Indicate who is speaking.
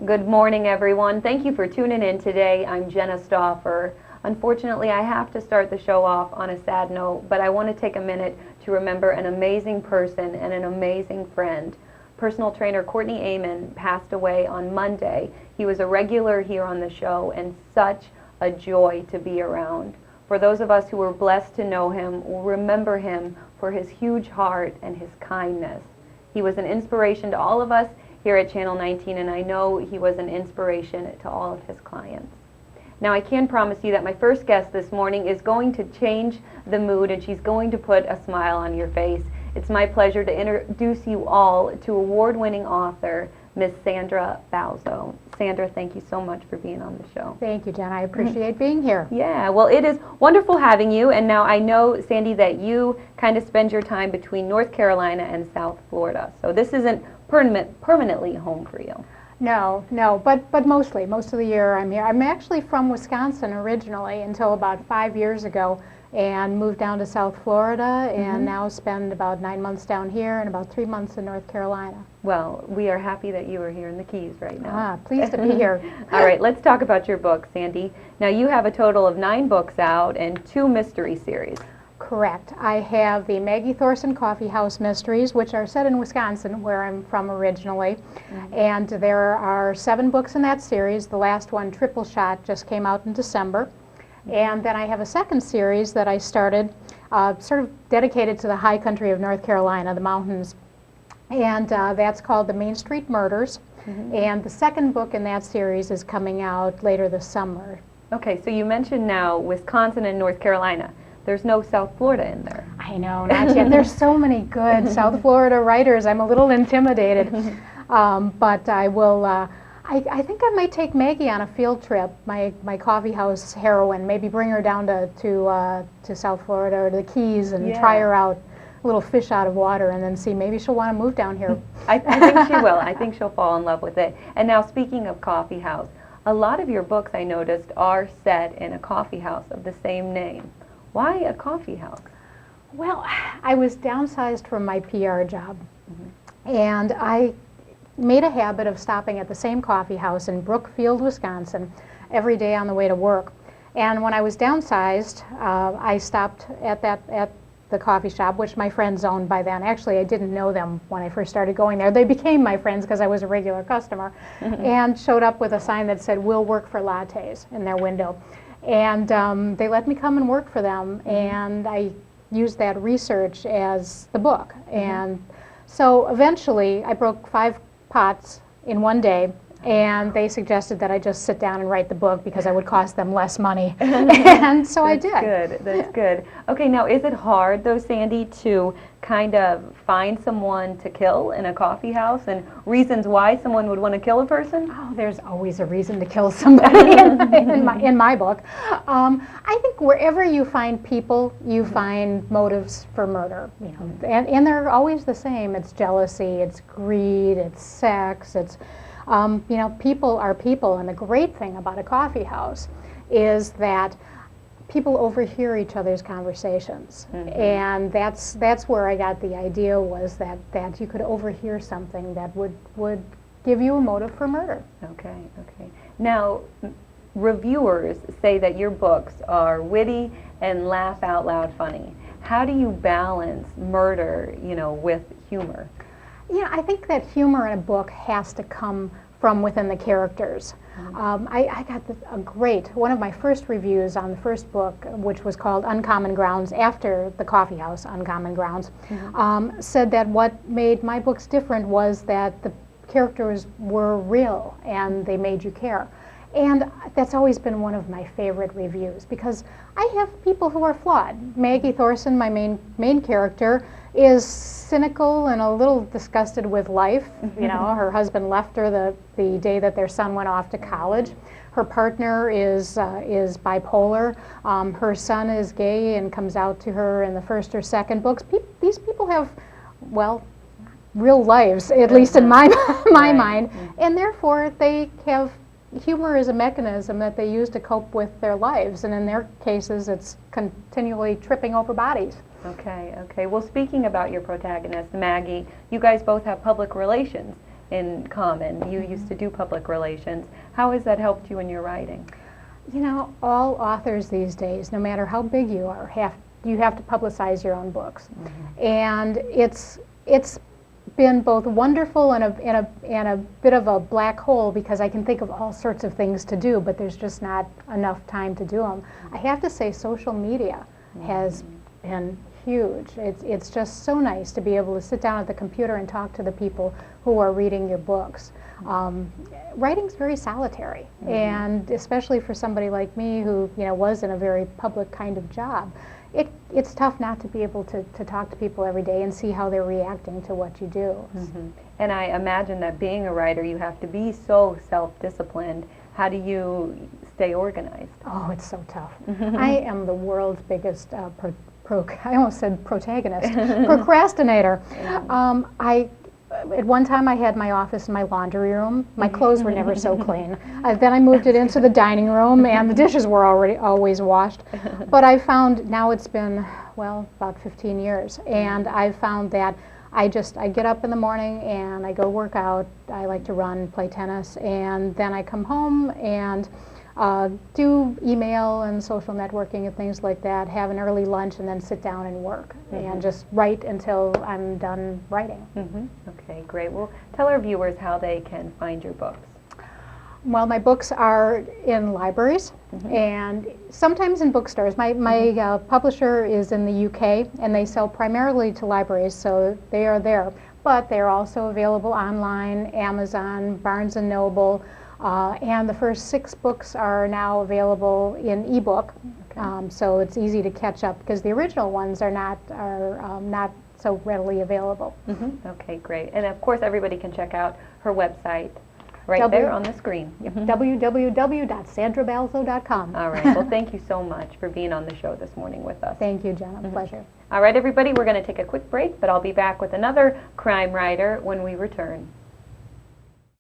Speaker 1: Good morning, everyone. Thank you for tuning in today. I'm Jenna Stauffer. Unfortunately, I have to start the show off on a sad note, but I want to take a minute to remember an amazing person and an amazing friend. Personal trainer Courtney Amann passed away on Monday. He was a regular here on the show and such a joy to be around. For those of us who were blessed to know him, will remember him for his huge heart and his kindness. He was an inspiration to all of us here at Channel 19, and I know he was an inspiration to all of his clients. Now, I can promise you that my first guest this morning is going to change the mood, and she's going to put a smile on your face. It's my pleasure to introduce you all to award-winning author, Miss Sandra Bauzo. Sandra, thank you so much for being on the show.
Speaker 2: Thank you, Jen. I appreciate being here.
Speaker 1: Yeah, well, it is wonderful having you, and now I know, Sandy, that you kind of spend your time between North Carolina and South Florida, so this isn't permanently home for you.
Speaker 2: No, but most of the year I'm here. I'm actually from Wisconsin originally until about 5 years ago, and moved down to South Florida, and now spend about 9 months down here and about 3 months in North Carolina.
Speaker 1: Well, we are happy that you are here in the Keys right now.
Speaker 2: Pleased to be here.
Speaker 1: All right, let's talk about your book, Sandy. Now, you have a total of 9 books out and 2 mystery series.
Speaker 2: Correct. I have the Maggie Thorson Coffee House Mysteries, which are set in Wisconsin, where I'm from originally. And there are 7 books in that series. The last one, Triple Shot, just came out in December. And then I have a second series that I started, sort of dedicated to the high country of North Carolina, the mountains. And that's called The Main Street Murders. And the second book in that series is coming out later this summer.
Speaker 1: Okay, so you mentioned now Wisconsin and North Carolina. There's no South Florida in there.
Speaker 2: I know, not yet. There's so many good South Florida writers. I'm a little intimidated. But I will, I think I might take Maggie on a field trip, my coffee house heroine, maybe bring her down to South Florida or the Keys and try her out, a little fish out of water, and then see maybe she'll want to move down here.
Speaker 1: I think she will. I think she'll fall in love with it. And now, speaking of coffee house, a lot of your books, I noticed, are set in a coffee house of the same name. Why a coffee house?
Speaker 2: Well, I was downsized from my PR job, and I made a habit of stopping at the same coffee house in Brookfield, Wisconsin, every day on the way to work. And when I was downsized, I stopped at the coffee shop, which my friends owned by then. Actually, I didn't know them when I first started going there. They became my friends because I was a regular customer, and showed up with a sign that said, "We'll work for lattes," in their window. And they let me come and work for them, and I used that research as the book. And so eventually I broke 5 pots in one day, and they suggested that I just sit down and write the book because I would cost them less money. And so I did.
Speaker 1: That's good. Okay, now is it hard though, Sandy, to kind of find someone to kill in a coffee house, and reasons why someone would want to kill a person?
Speaker 2: Oh, there's always a reason to kill somebody in my book. I think wherever you find people, you find motives for murder. You know, and they're always the same. It's jealousy, it's greed, it's sex, it's you know, people are people, and the great thing about a coffee house is that people overhear each other's conversations, and that's where I got the idea, was that you could overhear something that would give you a motive for murder.
Speaker 1: Okay. Now, reviewers say that your books are witty and laugh out loud funny. How do you balance murder, you know, with humor?
Speaker 2: Yeah, I think that humor in a book has to come from within the characters. I got one of my first reviews on the first book, which was called Uncommon Grounds, after the coffee house, Uncommon Grounds, said that what made my books different was that the characters were real and they made you care. And that's always been one of my favorite reviews, because I have people who are flawed. Maggie Thorson, my main character, is cynical and a little disgusted with life. You know, her husband left her the day that their son went off to college. Her partner is bipolar. Her son is gay and comes out to her in the first or second books. These people have, well, real lives, at least in my mind, and therefore they have humor is a mechanism that they use to cope with their lives, and in their cases it's continually tripping over bodies.
Speaker 1: Okay. Well, speaking about your protagonist, Maggie, you guys both have public relations. in common. You used to do public relations. How has that helped you in your writing?
Speaker 2: You know, all authors these days, no matter how big you are, you have to publicize your own books. And it's been both wonderful and a bit of a black hole, because I can think of all sorts of things to do, but there's just not enough time to do them. I have to say, social media has been huge. It's just so nice to be able to sit down at the computer and talk to the people who are reading your books. Writing's very solitary, and especially for somebody like me who, you know, was in a very public kind of job, it's tough not to be able to talk to people every day and see how they're reacting to what you do.
Speaker 1: And I imagine that being a writer, you have to be so self-disciplined. How do you stay organized?
Speaker 2: Oh, it's so tough. I am the world's biggest I almost said protagonist, procrastinator. At one time I had my office in my laundry room. My clothes were never so clean. Then I moved it into the dining room, and the dishes were always washed. But I found, now it's been, well, about 15 years, and I've found that I get up in the morning and I go work out. I like to run, play tennis, and then I come home and do email and social networking and things like that, have an early lunch, and then sit down and work and just write until I'm done writing.
Speaker 1: Okay, great. Well, tell our viewers how they can find your books.
Speaker 2: Well, my books are in libraries and sometimes in bookstores. My publisher is in the UK, and they sell primarily to libraries, so they are there. But they are also available online, Amazon, Barnes & Noble, and the first 6 books are now available in ebook, so it's easy to catch up, because the original ones are not so readily available.
Speaker 1: Okay, great. And of course, everybody can check out her website right there on the screen.
Speaker 2: www.sandrabalzo.com.
Speaker 1: All right. Well, thank you so much for being on the show this morning with us.
Speaker 2: Thank you, Jenna. Pleasure.
Speaker 1: All right, everybody, we're going to take a quick break, but I'll be back with another crime writer when we return.